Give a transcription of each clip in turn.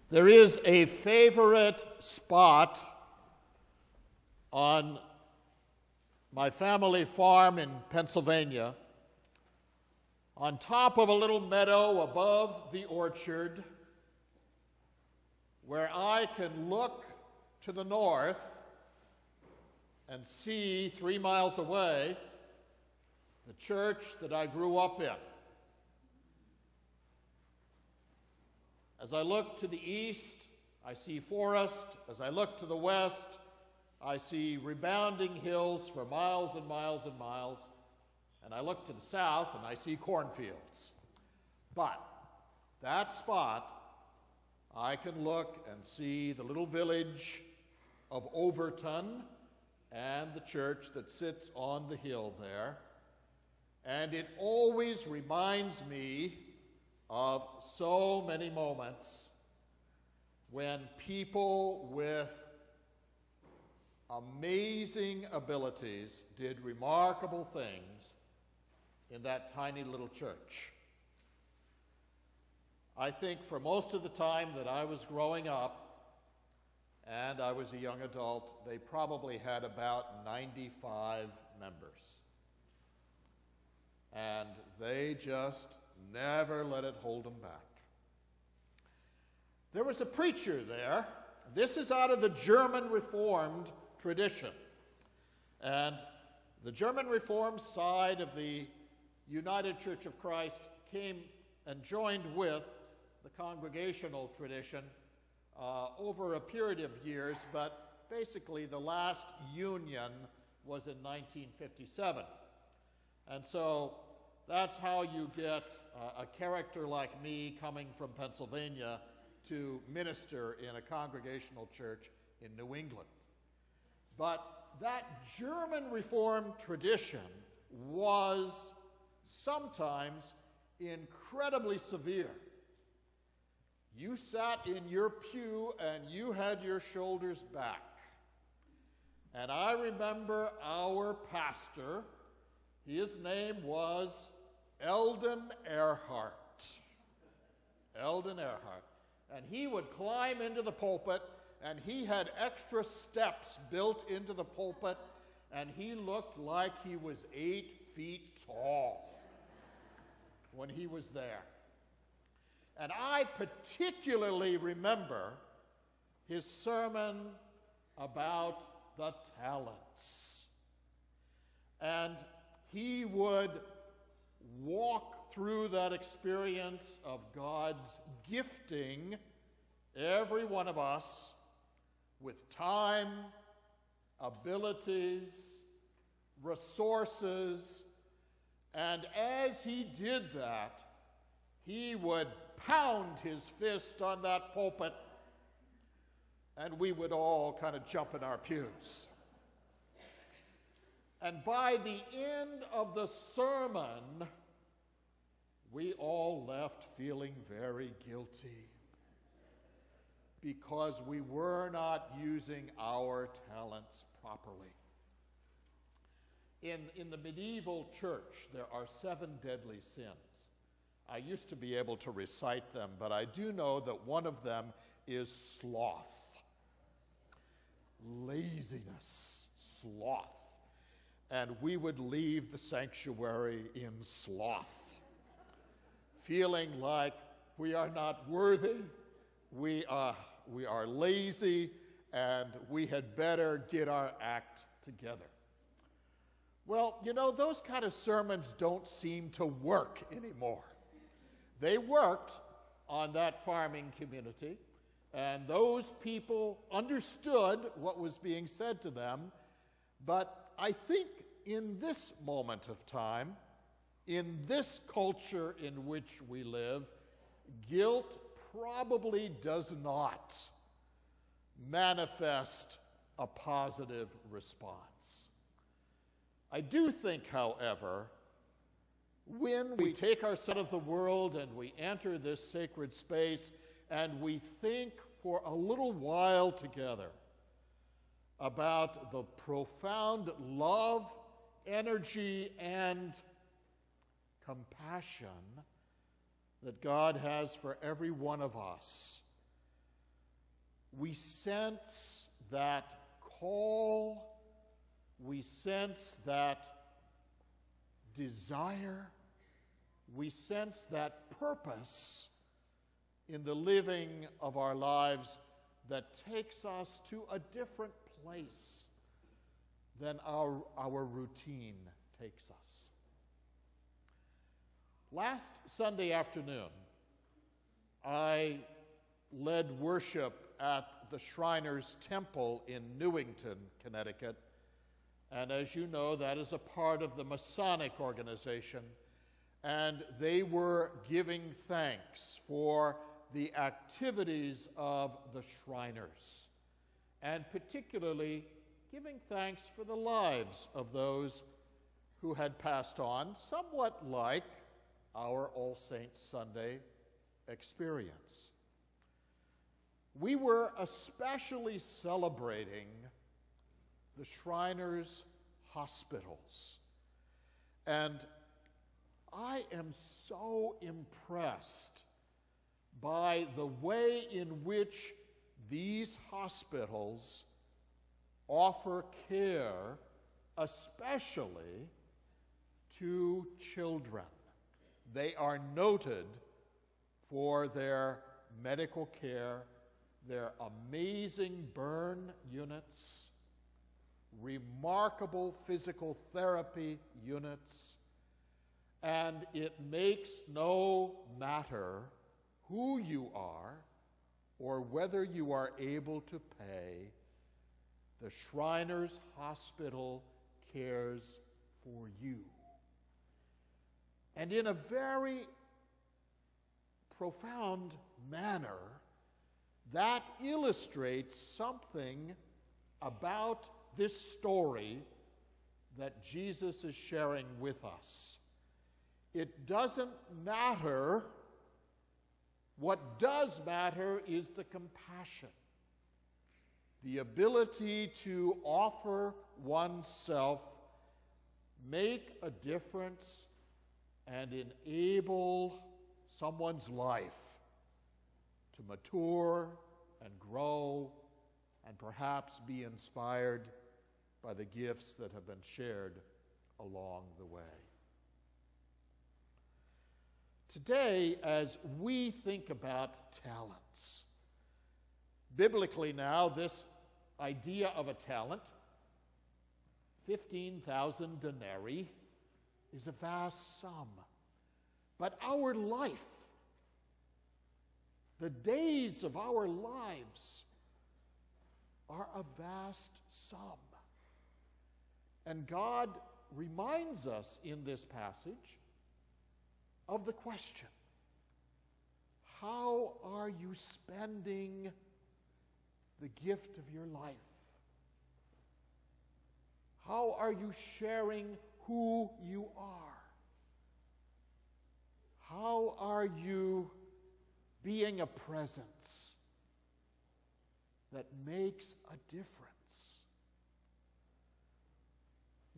There is a favorite spot on my family farm in Pennsylvania, on top of a little meadow above the orchard, where I can look to the north and see 3 miles away the church that I grew up in. As I look to the east, I see forest. As I look to the west, I see rebounding hills for miles and miles and miles. And I look to the south, and I see cornfields. But that spot, I can look and see the little village of Overton and the church that sits on the hill there. And it always reminds me of so many moments when people with amazing abilities did remarkable things in that tiny little church. I think for most of the time that I was growing up and I was a young adult, they probably had about 95 members. And they just never let it hold them back. There was a preacher there. This is out of the German Reformed tradition. And the German Reformed side of the United Church of Christ came and joined with the Congregational tradition over a period of years, but basically the last union was in 1957. And so that's how you get a character like me coming from Pennsylvania to minister in a Congregational church in New England. But that German Reformed tradition was sometimes incredibly severe. You sat in your pew and you had your shoulders back. And I remember our pastor, his name was Eldon Earhart. Eldon Earhart. And he would climb into the pulpit, and he had extra steps built into the pulpit, and he looked like he was 8 feet tall when he was there. And I particularly remember his sermon about the talents. And he would walk through that experience of God's gifting every one of us with time, abilities, resources, and as he did that, he would pound his fist on that pulpit, and we would all kind of jump in our pews. And by the end of the sermon, we all left feeling very guilty because we were not using our talents properly. In the medieval church, there are 7 deadly sins. I used to be able to recite them, but I do know that one of them is sloth. Laziness, sloth. And we would leave the sanctuary in sloth, feeling like we are not worthy, we are lazy, and we had better get our act together. Well, you know, those kind of sermons don't seem to work anymore. They worked on that farming community, and those people understood what was being said to them, but I think in this moment of time, in this culture in which we live, guilt probably does not manifest a positive response. I do think, however, when we take ourselves out of the world and we enter this sacred space and we think for a little while together about the profound love, energy, and compassion that God has for every one of us, we sense that call, we sense that desire, we sense that purpose in the living of our lives that takes us to a different place than our routine takes us. Last Sunday afternoon, I led worship at the Shriners Temple in Newington, Connecticut. And as you know, that is a part of the Masonic organization. And they were giving thanks for the activities of the Shriners, and particularly giving thanks for the lives of those who had passed on, somewhat like our All Saints Sunday experience. We were especially celebrating the Shriners' hospitals. And I am so impressed by the way in which these hospitals offer care, especially to children. They are noted for their medical care, their amazing burn units, remarkable physical therapy units, and it makes no matter who you are or whether you are able to pay, the Shriners Hospital cares for you. And in a very profound manner, that illustrates something about this story that Jesus is sharing with us. It doesn't matter. What does matter is the compassion, the ability to offer oneself, make a difference, and enable someone's life to mature and grow and perhaps be inspired by the gifts that have been shared along the way. Today, as we think about talents, biblically now, this idea of a talent, 15,000 denarii, is a vast sum. But our life, the days of our lives, are a vast sum. And God reminds us in this passage of the question, how are you spending the gift of your life? How are you sharing who you are? How are you being a presence that makes a difference?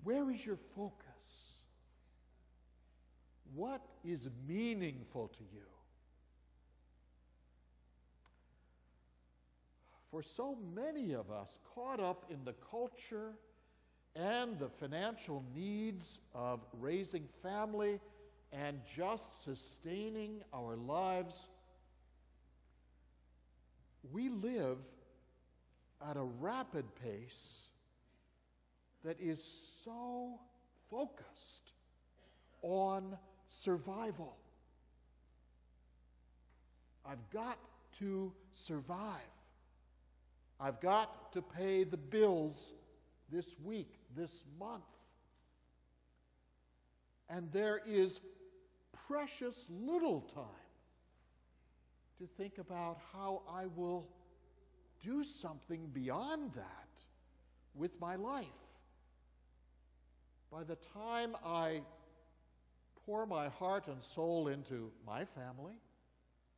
Where is your focus? What is meaningful to you? For so many of us, caught up in the culture and the financial needs of raising family and just sustaining our lives, we live at a rapid pace that is so focused on survival. I've got to survive. I've got to pay the bills this week, this month. And there is precious little time to think about how I will do something beyond that with my life. By the time I pour my heart and soul into my family,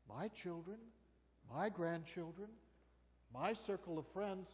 my children, my grandchildren, my circle of friends,